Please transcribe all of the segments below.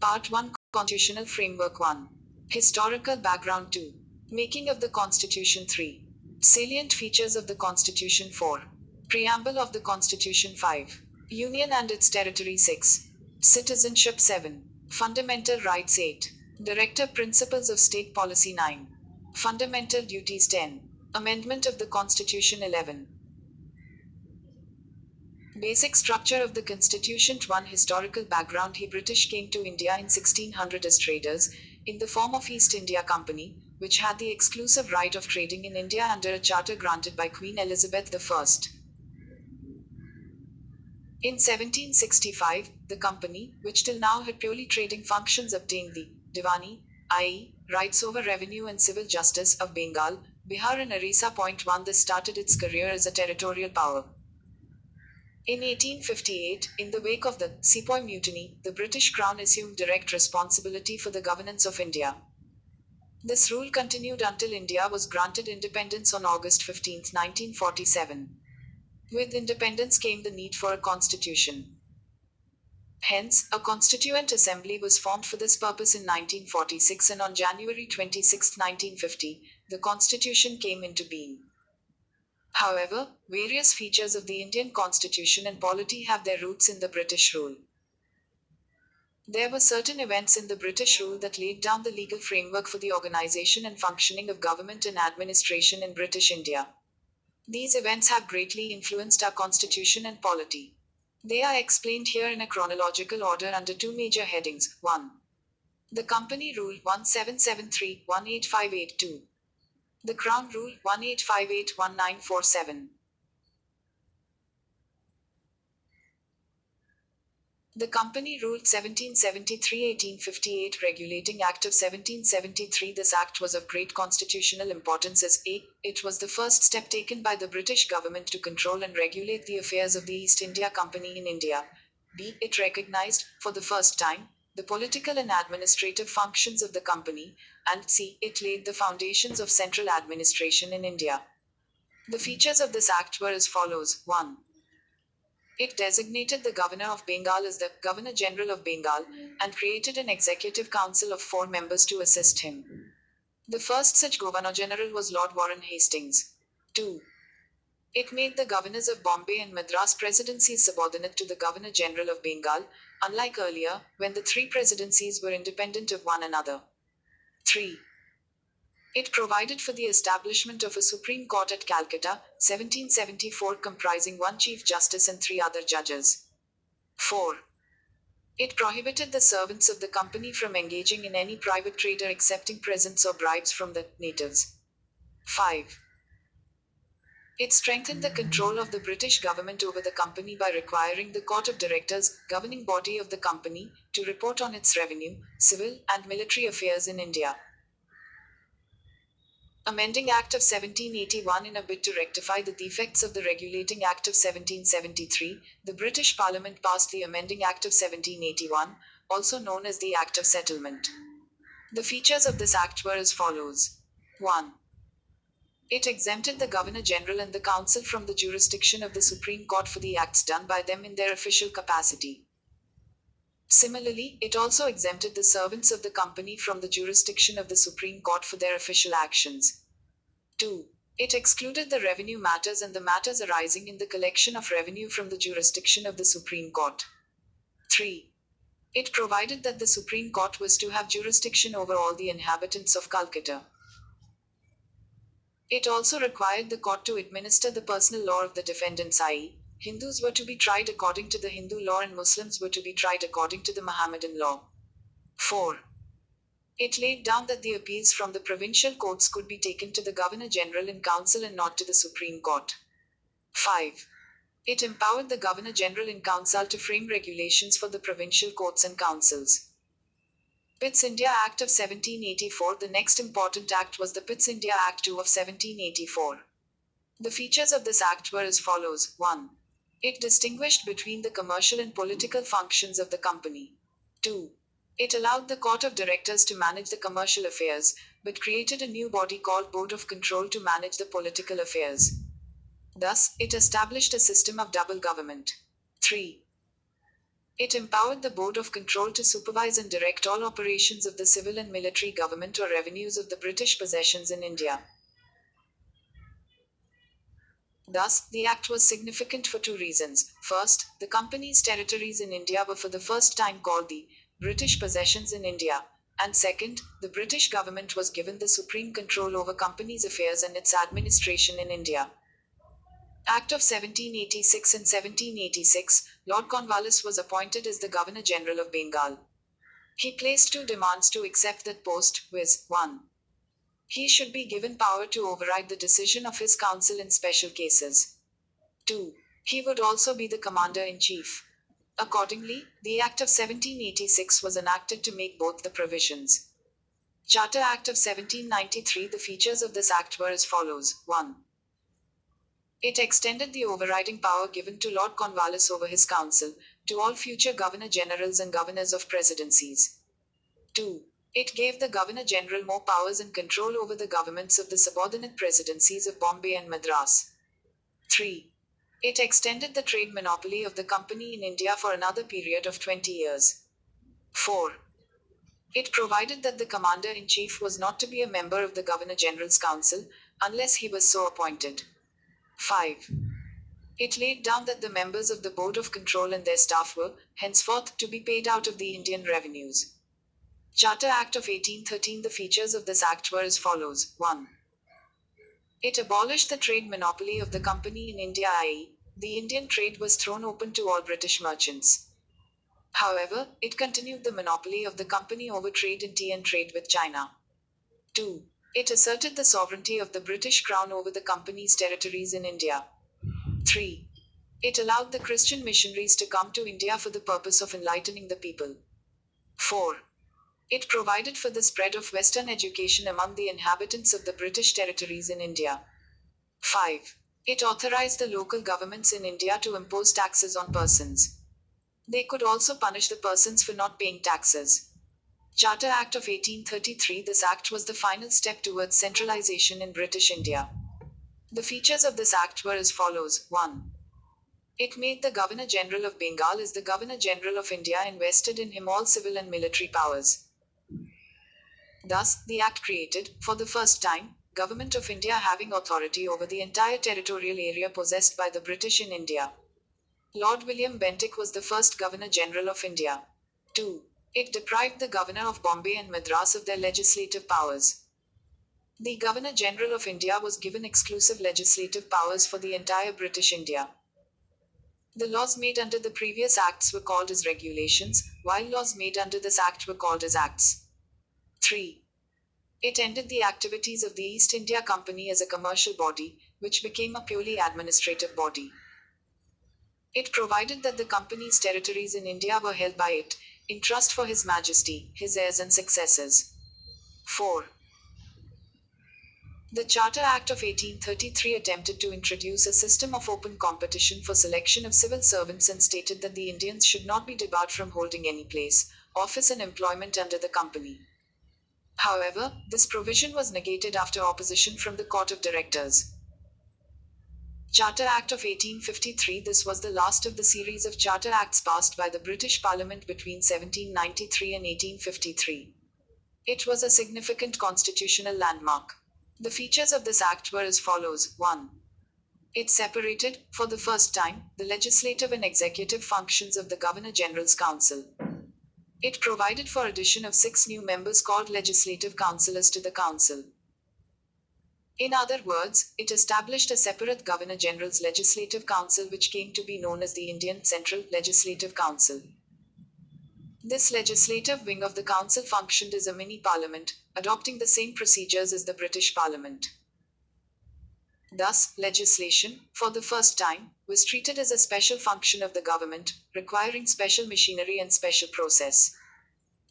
Part 1 Constitutional Framework 1. Historical Background 2. Making of the Constitution 3. Salient Features of the Constitution 4. Preamble of the Constitution 5. Union and its Territory 6. Citizenship 7. Fundamental Rights 8. Director Principles of State Policy 9. Fundamental Duties 10. Amendment of the Constitution 11. Basic structure of the Constitution. 1. Historical background. British came to India in 1600 as traders, in the form of East India Company, which had the exclusive right of trading in India under a charter granted by Queen Elizabeth I. In 1765, the company, which till now had purely trading functions, obtained the Diwani, i.e., rights over revenue and civil justice, of Bengal, Bihar and Orissa. 1. This started its career as a territorial power. In 1858, in the wake of the Sepoy Mutiny, the British Crown assumed direct responsibility for the governance of India. This rule continued until India was granted independence on August 15, 1947. With independence came the need for a constitution. Hence, a Constituent Assembly was formed for this purpose in 1946, and on January 26, 1950, the Constitution came into being. However, various features of the Indian Constitution and polity have their roots in the British rule. There were certain events in the British rule that laid down the legal framework for the organization and functioning of government and administration in British India. These events have greatly influenced our constitution and polity. They are explained here in a chronological order under two major headings. 1. The Company Rule 1773-18582. The Crown Rule 1858-1947. The Company Rule 1773-1858 Regulating Act of 1773. This act was of great constitutional importance as a. It was the first step taken by the British government to control and regulate the affairs of the East India Company in India. b. It recognized, for the first time, the political and administrative functions of the company, and c. It laid the foundations of central administration in India. The features of this act were as follows. 1. It designated the Governor of Bengal as the Governor General of Bengal, and created an executive council of 4 members to assist him. The first such Governor General was Lord Warren Hastings. 2. It made the governors of Bombay and Madras presidencies subordinate to the Governor General of Bengal, unlike earlier, when the 3 presidencies were independent of one another. 3. It provided for the establishment of a Supreme Court at Calcutta, 1774, comprising 1 Chief Justice and 3 other judges. 4. It prohibited the servants of the company from engaging in any private trade or accepting presents or bribes from the natives. 5. It strengthened the control of the British government over the company by requiring the Court of Directors, governing body of the company, to report on its revenue, civil, and military affairs in India. Amending Act of 1781. In a bid to rectify the defects of the Regulating Act of 1773, the British Parliament passed the Amending Act of 1781, also known as the Act of Settlement. The features of this act were as follows. 1. It exempted the Governor General and the Council from the jurisdiction of the Supreme Court for the acts done by them in their official capacity. Similarly, it also exempted the servants of the company from the jurisdiction of the Supreme Court for their official actions. 2. It excluded the revenue matters and the matters arising in the collection of revenue from the jurisdiction of the Supreme Court. 3. It provided that the Supreme Court was to have jurisdiction over all the inhabitants of Calcutta. It also required the court to administer the personal law of the defendants, i.e., Hindus were to be tried according to the Hindu law and Muslims were to be tried according to the Mohammedan law. 4. It laid down that the appeals from the provincial courts could be taken to the Governor General in Council and not to the Supreme Court. 5. It empowered the Governor General in Council to frame regulations for the provincial courts and councils. Pitt's India Act of 1784. The next important act was the Pitt's India Act 2 of 1784. The features of this act were as follows. 1. It distinguished between the commercial and political functions of the company. 2. It allowed the Court of Directors to manage the commercial affairs, but created a new body called Board of Control to manage the political affairs. Thus, it established a system of double government. 3. It empowered the Board of Control to supervise and direct all operations of the civil and military government or revenues of the British possessions in India. Thus, the act was significant for two reasons. First, the company's territories in India were for the first time called the British possessions in India. And second, the British government was given the supreme control over company's affairs and its administration in India. Act of 1786. In 1786, Lord Cornwallis was appointed as the Governor-General of Bengal. He placed two demands to accept that post, viz. 1. He should be given power to override the decision of his council in special cases. 2. He would also be the commander-in-chief. Accordingly, the Act of 1786 was enacted to make both the provisions. Charter Act of 1793. The features of this act were as follows. 1. It extended the overriding power given to Lord Cornwallis over his council, to all future Governor-Generals and Governors of Presidencies. 2. It gave the Governor-General more powers and control over the governments of the subordinate presidencies of Bombay and Madras. 3. It extended the trade monopoly of the company in India for another period of 20 years. 4. It provided that the Commander-in-Chief was not to be a member of the Governor-General's Council, unless he was so appointed. 5. It laid down that the members of the Board of Control and their staff were, henceforth, to be paid out of the Indian revenues. Charter Act of 1813. The features of this act were as follows. 1. It abolished the trade monopoly of the company in India, i.e., the Indian trade was thrown open to all British merchants. However, it continued the monopoly of the company over trade in tea and trade with China. 2. It asserted the sovereignty of the British Crown over the company's territories in India. 3. It allowed the Christian missionaries to come to India for the purpose of enlightening the people. 4. It provided for the spread of Western education among the inhabitants of the British territories in India. 5. It authorized the local governments in India to impose taxes on persons. They could also punish the persons for not paying taxes. Charter Act of 1833. This act was the final step towards centralization in British India. The features of this act were as follows. 1. It made the Governor-General of Bengal as the Governor-General of India and vested in him all civil and military powers. Thus, the act created, for the first time, Government of India having authority over the entire territorial area possessed by the British in India. Lord William Bentinck was the first Governor-General of India. 2. It deprived the Governor of Bombay and Madras of their legislative powers. The Governor-General of India was given exclusive legislative powers for the entire British India. The laws made under the previous acts were called as regulations, while laws made under this act were called as acts. 3. It ended the activities of the East India Company as a commercial body, which became a purely administrative body. It provided that the company's territories in India were held by it, in trust for His Majesty, his heirs and successors. 4. The Charter Act of 1833 attempted to introduce a system of open competition for selection of civil servants and stated that the Indians should not be debarred from holding any place, office and employment under the company. However, this provision was negated after opposition from the Court of Directors. Charter Act of 1853. This was the last of the series of Charter Acts passed by the British Parliament between 1793 and 1853. It was a significant constitutional landmark. The features of this act were as follows. 1. It separated, for the first time, the legislative and executive functions of the Governor-General's Council. It provided for addition of 6 new members called legislative councillors to the council. In other words, it established a separate Governor-General's Legislative Council which came to be known as the Indian Central Legislative Council. This legislative wing of the council functioned as a mini-parliament, adopting the same procedures as the British Parliament. Thus, legislation, for the first time, was treated as a special function of the government, requiring special machinery and special process.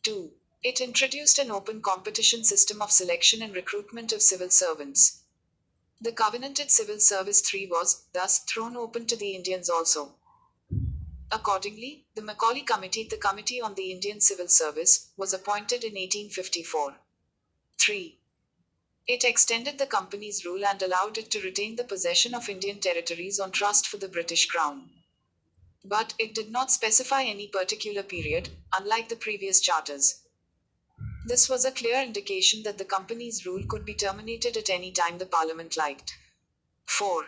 2. It introduced an open competition system of selection and recruitment of civil servants. The covenanted civil service 3 was, thus, thrown open to the Indians also. Accordingly, the Macaulay Committee, the Committee on the Indian Civil Service, was appointed in 1854. 3. It extended the company's rule and allowed it to retain the possession of Indian territories on trust for the British Crown. But it did not specify any particular period, unlike the previous charters. This was a clear indication that the company's rule could be terminated at any time the parliament liked. 4.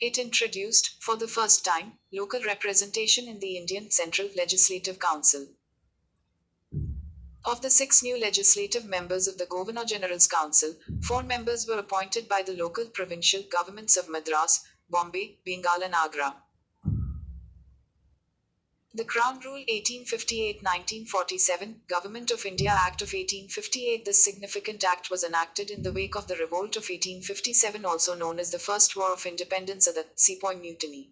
It introduced, for the first time, local representation in the Indian Central Legislative Council. Of the 6 new legislative members of the Governor General's Council, 4 members were appointed by the local provincial governments of Madras, Bombay, Bengal and Agra. The Crown Rule 1858-1947, Government of India Act of 1858. This significant act was enacted in the wake of the revolt of 1857, also known as the First War of Independence or the Sepoy Mutiny.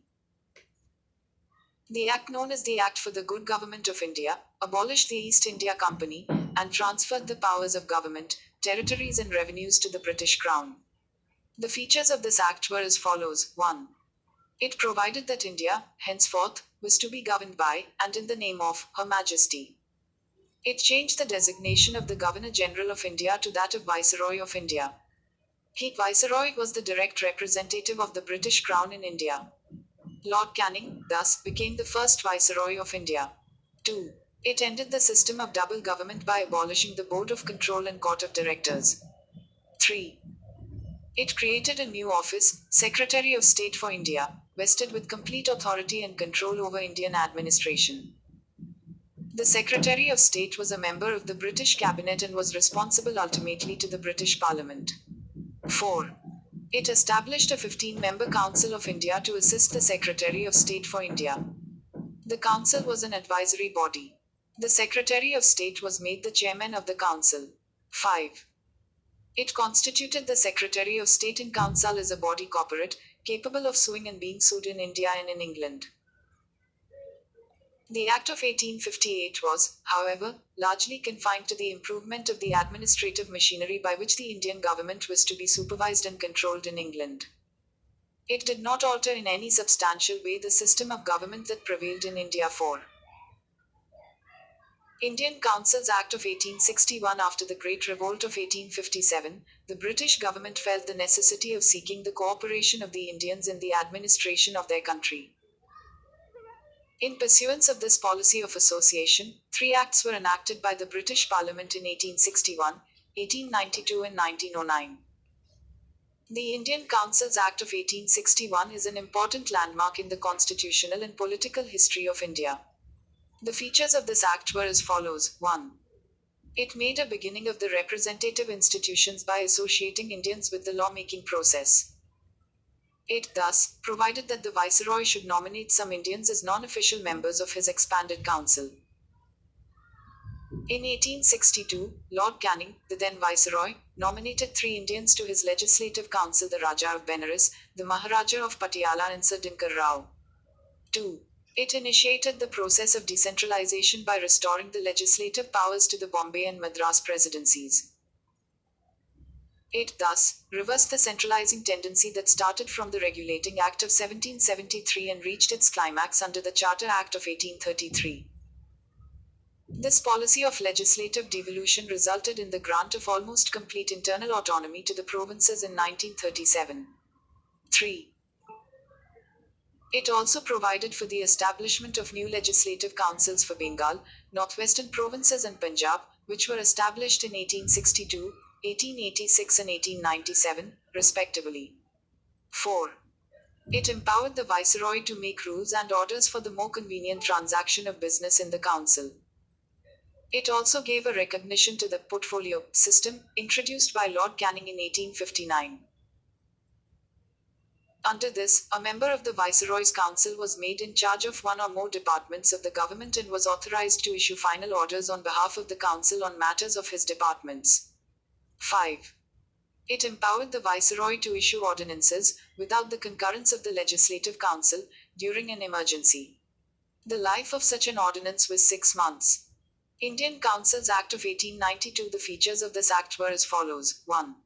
The act, known as the Act for the Good Government of India, abolished the East India Company and transferred the powers of government, territories and revenues to the British Crown. The features of this act were as follows. 1. It provided that India, henceforth, was to be governed by, and in the name of, Her Majesty. It changed the designation of the Governor-General of India to that of Viceroy of India. Viceroy was the direct representative of the British Crown in India. Lord Canning, thus, became the first Viceroy of India. 2. It ended the system of double government by abolishing the Board of Control and Court of Directors. 3. It created a new office, Secretary of State for India, vested with complete authority and control over Indian administration. The Secretary of State was a member of the British Cabinet and was responsible ultimately to the British Parliament. 4. It established a 15-member Council of India to assist the Secretary of State for India. The Council was an advisory body. The Secretary of State was made the chairman of the Council. 5. It constituted the Secretary of State in Council as a body corporate, capable of suing and being sued in India and in England. The Act of 1858 was, however, largely confined to the improvement of the administrative machinery by which the Indian government was to be supervised and controlled in England. It did not alter in any substantial way the system of government that prevailed in India. 4. Indian Councils Act of 1861. After the Great Revolt of 1857, the British government felt the necessity of seeking the cooperation of the Indians in the administration of their country. In pursuance of this policy of association, 3 acts were enacted by the British Parliament in 1861, 1892 and 1909. The Indian Councils Act of 1861 is an important landmark in the constitutional and political history of India. The features of this act were as follows. 1. It made a beginning of the representative institutions by associating Indians with the law-making process. It, thus, provided that the Viceroy should nominate some Indians as non-official members of his expanded council. In 1862, Lord Canning, the then Viceroy, nominated 3 Indians to his legislative council: the Raja of Benares, the Maharaja of Patiala and Sir Dinkar Rao. 2. It initiated the process of decentralization by restoring the legislative powers to the Bombay and Madras presidencies. It, thus, reversed the centralizing tendency that started from the Regulating Act of 1773 and reached its climax under the Charter Act of 1833. This policy of legislative devolution resulted in the grant of almost complete internal autonomy to the provinces in 1937. 3. It also provided for the establishment of new legislative councils for Bengal, northwestern provinces and Punjab, which were established in 1862, 1886 and 1897, respectively. 4. It empowered the Viceroy to make rules and orders for the more convenient transaction of business in the council. It also gave a recognition to the portfolio system, introduced by Lord Canning in 1859. Under this, a member of the Viceroy's Council was made in charge of one or more departments of the government and was authorized to issue final orders on behalf of the Council on matters of his departments. 5. It empowered the Viceroy to issue ordinances, without the concurrence of the Legislative Council, during an emergency. The life of such an ordinance was 6 months. Indian Councils Act of 1892. The features of this act were as follows. 1.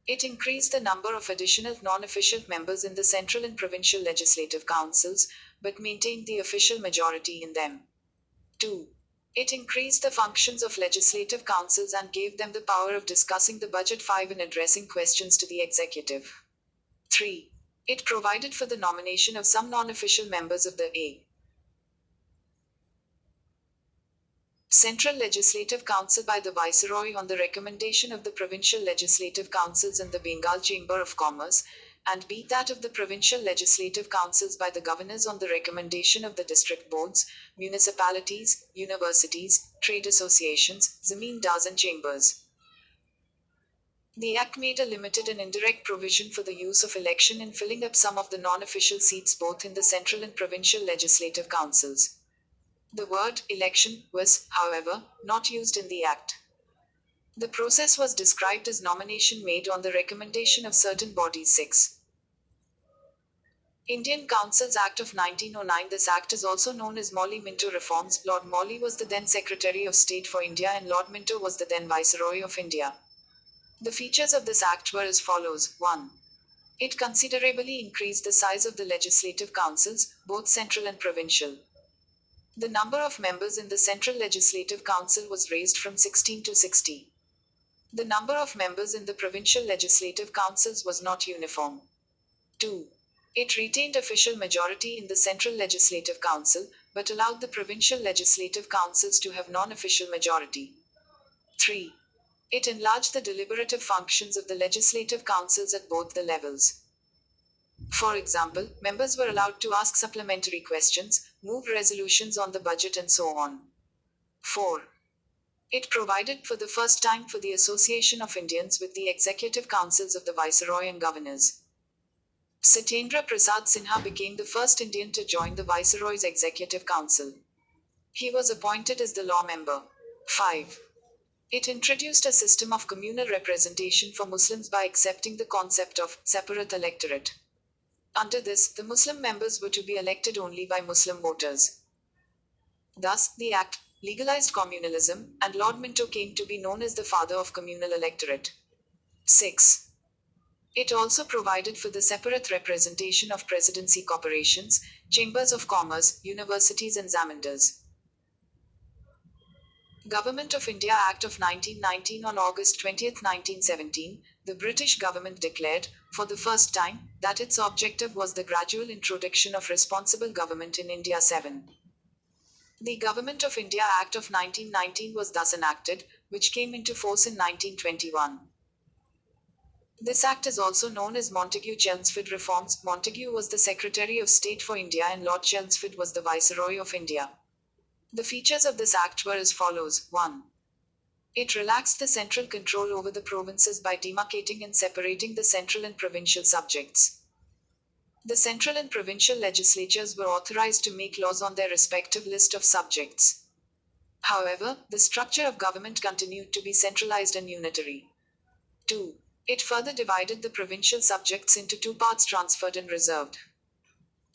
It increased the number of additional non-official members in the central and provincial legislative councils, but maintained the official majority in them. 2. It increased the functions of legislative councils and gave them the power of discussing the budget. 5. And addressing questions to the executive. 3. It provided for the nomination of some non-official members of the A. Central Legislative Council by the Viceroy on the recommendation of the Provincial Legislative Councils and the Bengal Chamber of Commerce, and B. that of the Provincial Legislative Councils by the Governors on the recommendation of the district boards, municipalities, universities, trade associations, zamindars and chambers. The Act made a limited and indirect provision for the use of election in filling up some of the non-official seats both in the central and provincial legislative councils. The word election was, however, not used in the Act. The process was described as nomination made on the recommendation of certain bodies. 6. Indian Councils Act of 1909. This act is also known as Morley-Minto Reforms. Lord Morley was the then Secretary of State for India and Lord Minto was the then Viceroy of India. The features of this act were as follows. 1. It considerably increased the size of the legislative councils, both central and provincial. The number of members in the Central Legislative Council was raised from 16 to 60. The number of members in the provincial legislative councils was not uniform. 2. It retained official majority in the Central Legislative Council, but allowed the provincial legislative councils to have non-official majority. 3. It enlarged the deliberative functions of the legislative councils at both the levels. For example, members were allowed to ask supplementary questions, move resolutions on the budget and so on. 4. It provided for the first time for the association of Indians with the executive councils of the Viceroy and governors. Satyendra Prasad Sinha became the first Indian to join the Viceroy's executive council. He was appointed as the law member. 5. It introduced a system of communal representation for Muslims by accepting the concept of separate electorate. Under this, the Muslim members were to be elected only by Muslim voters. Thus, the Act legalized communalism, and Lord Minto came to be known as the father of communal electorate. 6. It also provided for the separate representation of presidency corporations, chambers of commerce, universities and zamindars. Government of India Act of 1919. On August 20, 1917, the British government declared, for the first time, that its objective was the gradual introduction of responsible government in India. 7. The Government of India Act of 1919 was thus enacted, which came into force in 1921. This act is also known as Montagu-Chelmsford Reforms. Montagu was the Secretary of State for India and Lord Chelmsford was the Viceroy of India. The features of this act were as follows. 1. It relaxed the central control over the provinces by demarcating and separating the central and provincial subjects. The central and provincial legislatures were authorized to make laws on their respective list of subjects. However, the structure of government continued to be centralized and unitary. 2. It further divided the provincial subjects into two parts: transferred and reserved.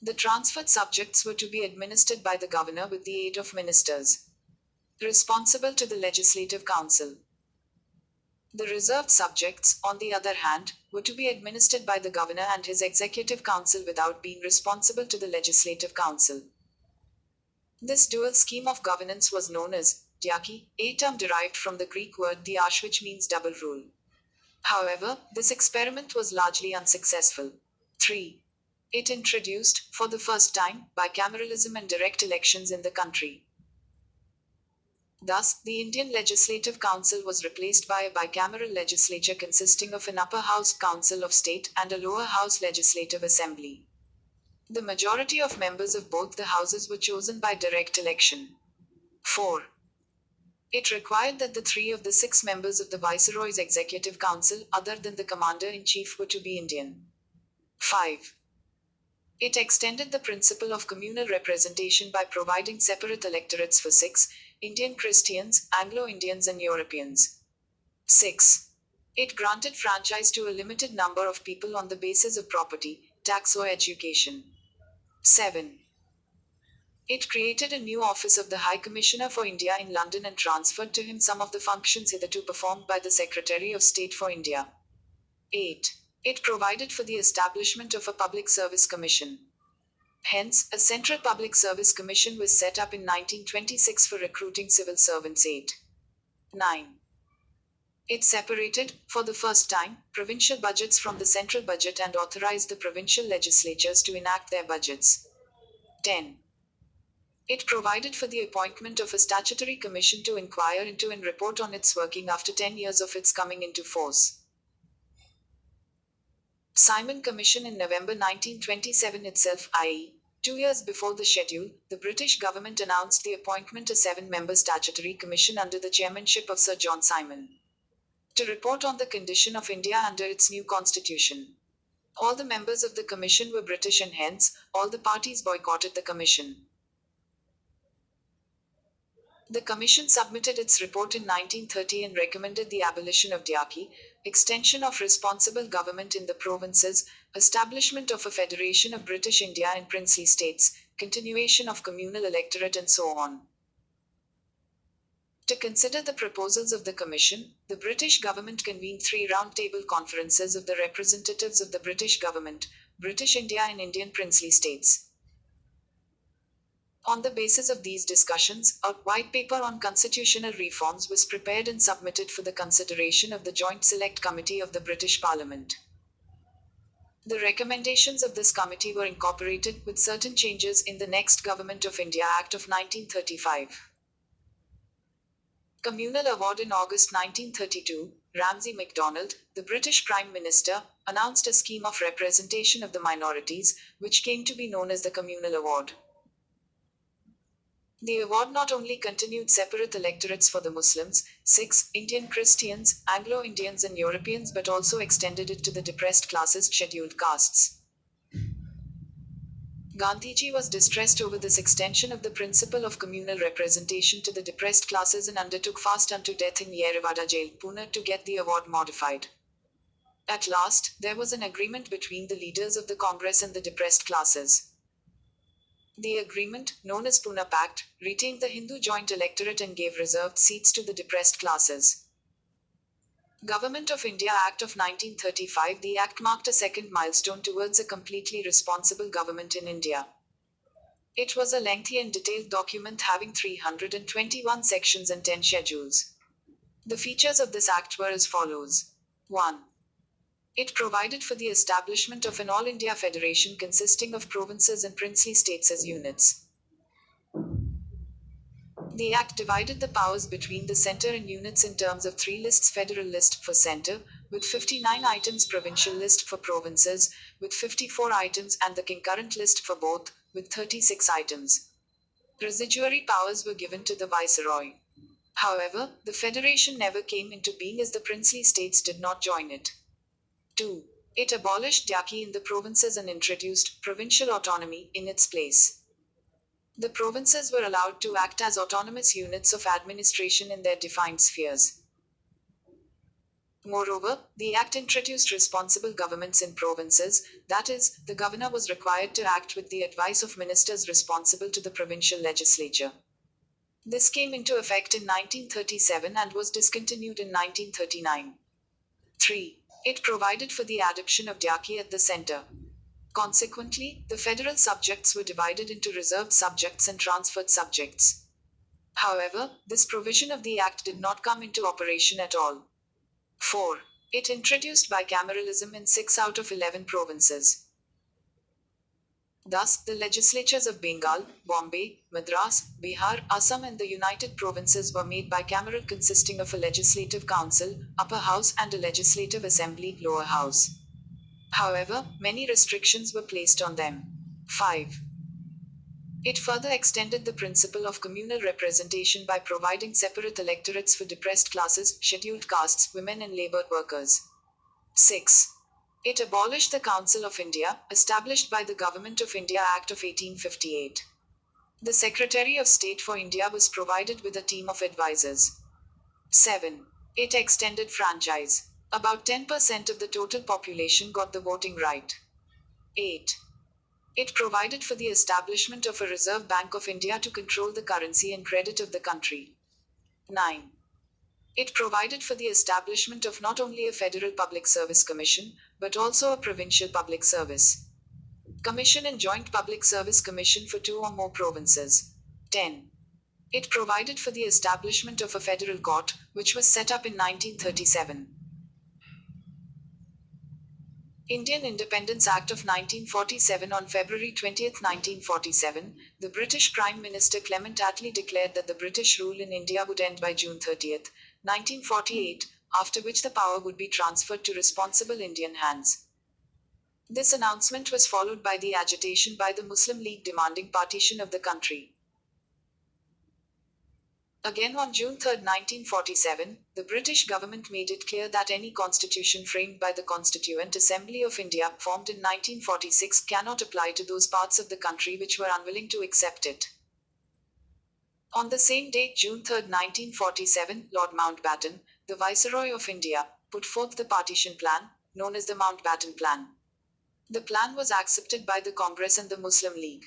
The transferred subjects were to be administered by the governor with the aid of ministers responsible to the Legislative Council. The reserved subjects, on the other hand, were to be administered by the governor and his executive council without being responsible to the Legislative Council. This dual scheme of governance was known as dyarchy, a term derived from the Greek word diarch, which means double rule. However, this experiment was largely unsuccessful. 3. It introduced, for the first time, bicameralism and direct elections in the country. Thus, the Indian Legislative Council was replaced by a bicameral legislature consisting of an upper house, Council of State, and a lower house, Legislative Assembly. The majority of members of both the houses were chosen by direct election. 4. It required that the 3 of the 6 members of the Viceroy's Executive Council, other than the Commander-in-Chief, were to be Indian. 5. It extended the principle of communal representation by providing separate electorates for 6 Indian Christians, Anglo-Indians and Europeans. 6. It granted franchise to a limited number of people on the basis of property, tax or education. 7. It created a new office of the High Commissioner for India in London and transferred to him some of the functions hitherto performed by the Secretary of State for India. 8. It provided for the establishment of a Public Service Commission. Hence, a Central Public Service Commission was set up in 1926 for recruiting civil servants. 8. 9. It separated, for the first time, provincial budgets from the central budget and authorized the provincial legislatures to enact their budgets. 10. It provided for the appointment of a statutory commission to inquire into and report on its working after 10 years of its coming into force. Simon Commission in November 1927 itself, i.e., 2 years before the schedule, the British government announced the appointment of a 7-member statutory commission under the chairmanship of Sir John Simon to report on the condition of India under its new constitution. All the members of the commission were British and hence, all the parties boycotted the commission. The commission submitted its report in 1930 and recommended the abolition of diarchy, extension of responsible government in the provinces, establishment of a federation of British India and princely states, continuation of communal electorate and so on. To consider the proposals of the Commission, the British government convened 3 round-table conferences of the representatives of the British government, British India and Indian princely states. On the basis of these discussions, a white paper on constitutional reforms was prepared and submitted for the consideration of the Joint Select Committee of the British Parliament. The recommendations of this committee were incorporated, with certain changes, in the next Government of India Act of 1935. Communal Award. In August 1932, Ramsay MacDonald, the British Prime Minister, announced a scheme of representation of the minorities, which came to be known as the Communal Award. The award not only continued separate electorates for the Muslims, Sikhs, Indian Christians, Anglo-Indians and Europeans but also extended it to the depressed classes, scheduled castes. Gandhiji was distressed over this extension of the principle of communal representation to the depressed classes and undertook fast unto death in Yerwada jail, Pune, to get the award modified. At last, there was an agreement between the leaders of the Congress and the depressed classes. The agreement, known as Pune Pact, retained the Hindu joint electorate and gave reserved seats to the depressed classes. Government of India Act of 1935. The Act marked a second milestone towards a completely responsible government in India. It was a lengthy and detailed document having 321 sections and 10 schedules. The features of this Act were as follows. 1. It provided for the establishment of an all-India federation consisting of provinces and princely states as units. The Act divided the powers between the centre and units in terms of 3 lists: federal list for centre, with 59 items, provincial list for provinces, with 54 items, and the concurrent list for both, with 36 items. Residuary powers were given to the Viceroy. However, the federation never came into being as the princely states did not join it. 2. It abolished diarchy in the provinces and introduced provincial autonomy in its place. The provinces were allowed to act as autonomous units of administration in their defined spheres. Moreover, the Act introduced responsible governments in provinces, that is, the governor was required to act with the advice of ministers responsible to the provincial legislature. This came into effect in 1937 and was discontinued in 1939. 3. It provided for the adoption of diarchy at the centre. Consequently, the federal subjects were divided into reserved subjects and transferred subjects. However, this provision of the Act did not come into operation at all. 4. It introduced bicameralism in 6 out of 11 provinces. Thus, the legislatures of Bengal, Bombay, Madras, Bihar, Assam and the United Provinces were made bicameral, consisting of a legislative council, upper house, and a legislative assembly, lower house. However, many restrictions were placed on them. 5. It further extended the principle of communal representation by providing separate electorates for depressed classes, scheduled castes, women and labor workers. 6. It abolished the Council of India, established by the Government of India Act of 1858. The Secretary of State for India was provided with a team of advisors. 7. It extended franchise. About 10% of the total population got the voting right. 8. It provided for the establishment of a Reserve Bank of India to control the currency and credit of the country. 9. It provided for the establishment of not only a Federal Public Service Commission, but also a Provincial Public Service Commission and Joint Public Service Commission for 2 or more provinces. 10. It provided for the establishment of a federal court, which was set up in 1937. Indian Independence Act of 1947. On February 20, 1947, the British Prime Minister Clement Attlee declared that the British rule in India would end by June 30, 1948, after which the power would be transferred to responsible Indian hands. This announcement was followed by the agitation by the Muslim League demanding partition of the country. Again on June 3, 1947, the British government made it clear that any constitution framed by the Constituent Assembly of India, formed in 1946, cannot apply to those parts of the country which were unwilling to accept it. On the same date, June 3, 1947, Lord Mountbatten, the Viceroy of India, put forth the partition plan, known as the Mountbatten Plan. The plan was accepted by the Congress and the Muslim League.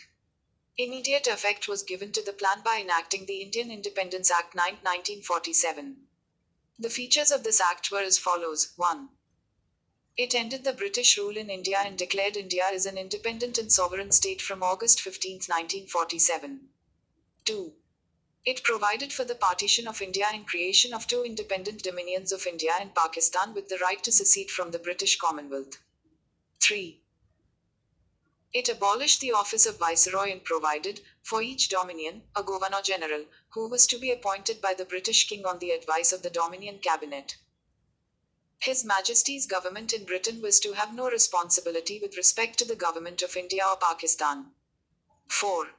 Immediate effect was given to the plan by enacting the Indian Independence Act 9, 1947. The features of this act were as follows. 1. It ended the British rule in India and declared India as an independent and sovereign state from August 15, 1947. 2. It provided for the partition of India and creation of two independent dominions of India and Pakistan with the right to secede from the British Commonwealth. 3. It abolished the office of Viceroy and provided, for each Dominion, a Governor-General, who was to be appointed by the British King on the advice of the Dominion Cabinet. His Majesty's government in Britain was to have no responsibility with respect to the government of India or Pakistan. 4.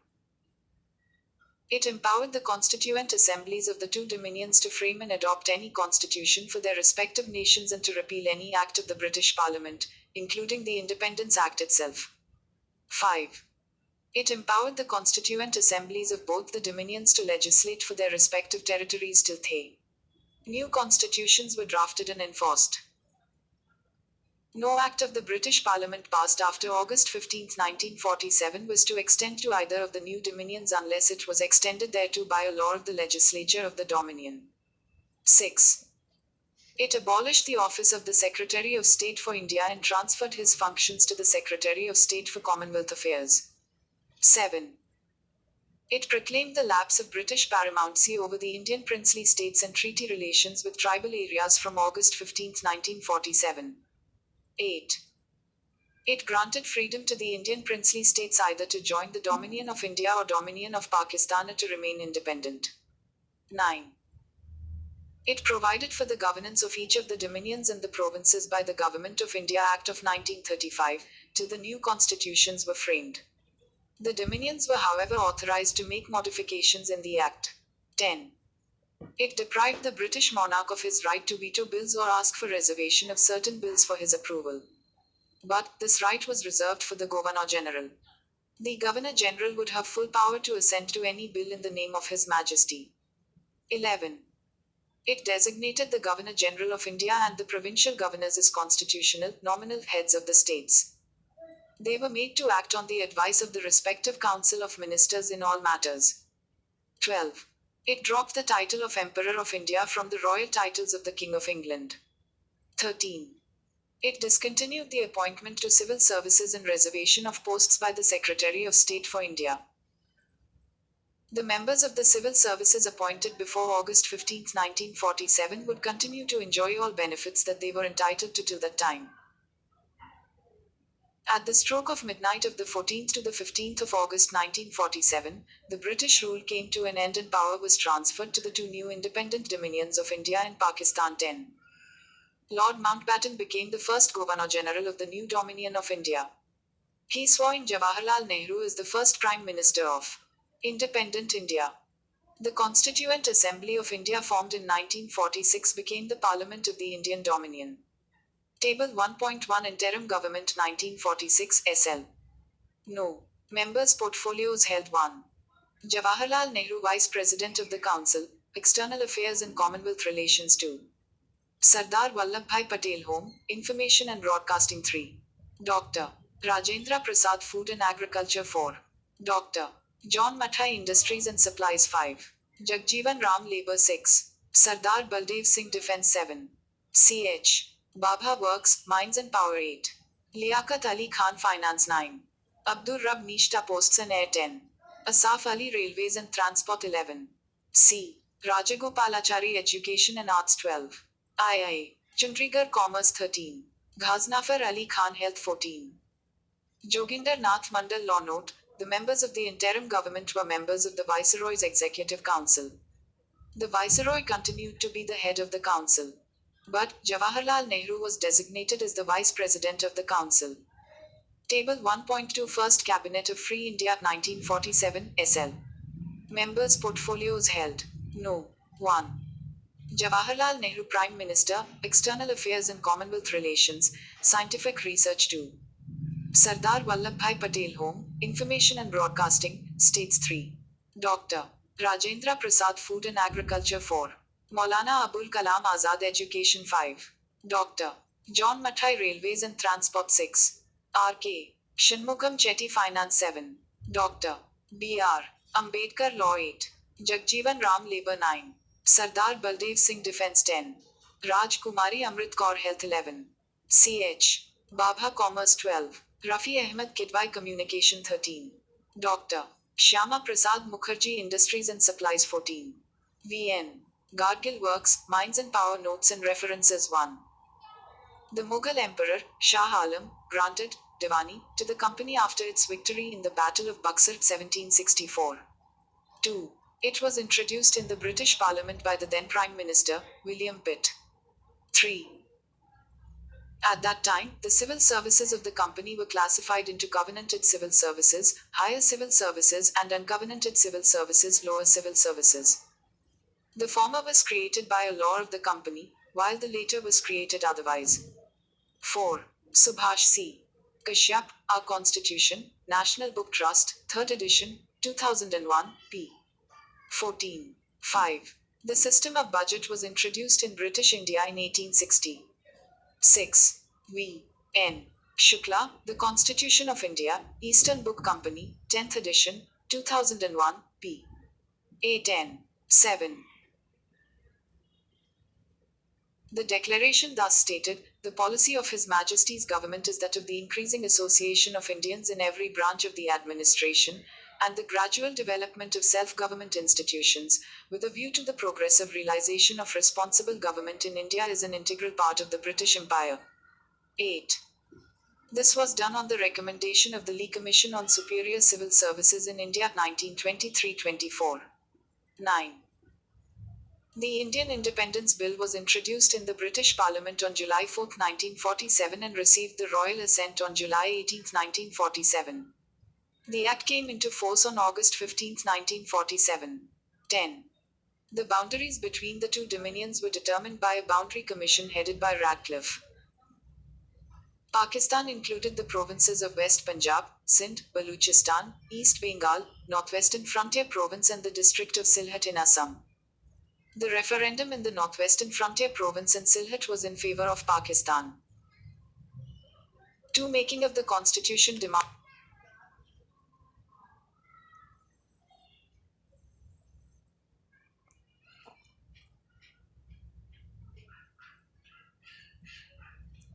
It empowered the constituent assemblies of the two dominions to frame and adopt any constitution for their respective nations and to repeal any act of the British Parliament, including the Independence Act itself. 5. It empowered the constituent assemblies of both the dominions to legislate for their respective territories till they new constitutions were drafted and enforced. No act of the British Parliament passed after August 15, 1947 was to extend to either of the new dominions unless it was extended thereto by a law of the legislature of the Dominion. 6. It abolished the office of the Secretary of State for India and transferred his functions to the Secretary of State for Commonwealth Affairs. 7. It proclaimed the lapse of British paramountcy over the Indian princely states and treaty relations with tribal areas from August 15, 1947. 8. It granted freedom to the Indian princely states either to join the Dominion of India or Dominion of Pakistan or to remain independent. 9. It provided for the governance of each of the dominions and the provinces by the Government of India Act of 1935, till the new constitutions were framed. The dominions were however authorized to make modifications in the Act. 10. It deprived the British monarch of his right to veto bills or ask for reservation of certain bills for his approval. But this right was reserved for the Governor-General. The Governor-General would have full power to assent to any bill in the name of His Majesty. 11. It designated the Governor-General of India and the provincial governors as constitutional, nominal heads of the states. They were made to act on the advice of the respective Council of Ministers in all matters. 12. It dropped the title of Emperor of India from the royal titles of the King of England. 13. It discontinued the appointment to civil services and reservation of posts by the Secretary of State for India. The members of the civil services appointed before August 15, 1947 would continue to enjoy all benefits that they were entitled to till that time. At the stroke of midnight of the 14th to the 15th of August 1947, the British rule came to an end and power was transferred to the two new independent dominions of India and Pakistan. 10. Lord Mountbatten became the first Governor-General of the new Dominion of India. He swore in Jawaharlal Nehru as the first Prime Minister of Independent India. The Constituent Assembly of India formed in 1946 became the Parliament of the Indian Dominion. Table 1.1 Interim Government 1946 SL. No. Members' portfolios held 1. Jawaharlal Nehru Vice President of the Council, External Affairs and Commonwealth Relations 2. Sardar Vallabhbhai Patel Home, Information and Broadcasting 3. Dr. Rajendra Prasad Food and Agriculture 4. Dr. John Mathai Industries and Supplies 5. Jagjeevan Ram Labour 6. Sardar Baldev Singh Defence 7. Ch. Babha Works, Mines and Power 8. Liaquat Ali Khan Finance 9. Abdur Rab Nishta Posts and Air 10. Asaf Ali Railways and Transport 11. C. Rajagopalachari Education and Arts 12. II. Chandigarh Commerce 13. Ghaznafar Ali Khan Health 14. Joginder Nath Mandal Law Note. The members of the interim government were members of the Viceroy's Executive Council. The Viceroy continued to be the head of the council. But Jawaharlal Nehru was designated as the Vice President of the Council. Table 1.2 First Cabinet of Free India 1947 SL. Members' portfolios held. No. 1. Jawaharlal Nehru Prime Minister, External Affairs and Commonwealth Relations, Scientific Research 2. Sardar Vallabhbhai Patel Home, Information and Broadcasting, States 3. Dr. Rajendra Prasad Food and Agriculture 4. Maulana Abul Kalam Azad Education 5. Dr. John Mathai Railways and Transport 6. R.K. Shanmugam Chetty Finance 7. Dr. B.R. Ambedkar Law 8. Jagjeevan Ram Labor 9. Sardar Baldev Singh Defense 10. Raj Kumari Amrit Kaur Health 11. C.H. Babha Commerce 12. Rafi Ahmed Kidwai Communication 13. Dr. Shyama Prasad Mukherjee Industries and Supplies 14. V.N. Gargil Works, Mines and Power Notes and References 1. The Mughal Emperor, Shah Alam, granted Diwani to the company after its victory in the Battle of Buxar 1764. 2. It was introduced in the British Parliament by the then Prime Minister, William Pitt. 3. At that time, the civil services of the company were classified into covenanted civil services, higher civil services, and uncovenanted civil services, lower civil services. The former was created by a law of the company, while the latter was created otherwise. 4. Subhash C. Kashyap, Our Constitution, National Book Trust, 3rd edition, 2001, p. 14. 5. The system of budget was introduced in British India in 1860. 6. V. N. Shukla, The Constitution of India, Eastern Book Company, 10th edition, 2001, p. 8N. 7. The declaration thus stated, the policy of His Majesty's government is that of the increasing association of Indians in every branch of the administration, and the gradual development of self-government institutions, with a view to the progressive realization of responsible government in India as an integral part of the British Empire. 8. This was done on the recommendation of the Lee Commission on Superior Civil Services in India 1923-24. 9. The Indian Independence Bill was introduced in the British Parliament on July 4, 1947 and received the royal assent on July 18, 1947. The Act came into force on August 15, 1947. 10. The boundaries between the two dominions were determined by a boundary commission headed by Radcliffe. Pakistan included the provinces of West Punjab, Sindh, Baluchistan, East Bengal, Northwestern Frontier Province and the district of Sylhet in Assam. The referendum in the Northwestern Frontier Province and Sylhet was in favor of Pakistan. 2. Making of the Constitution demand.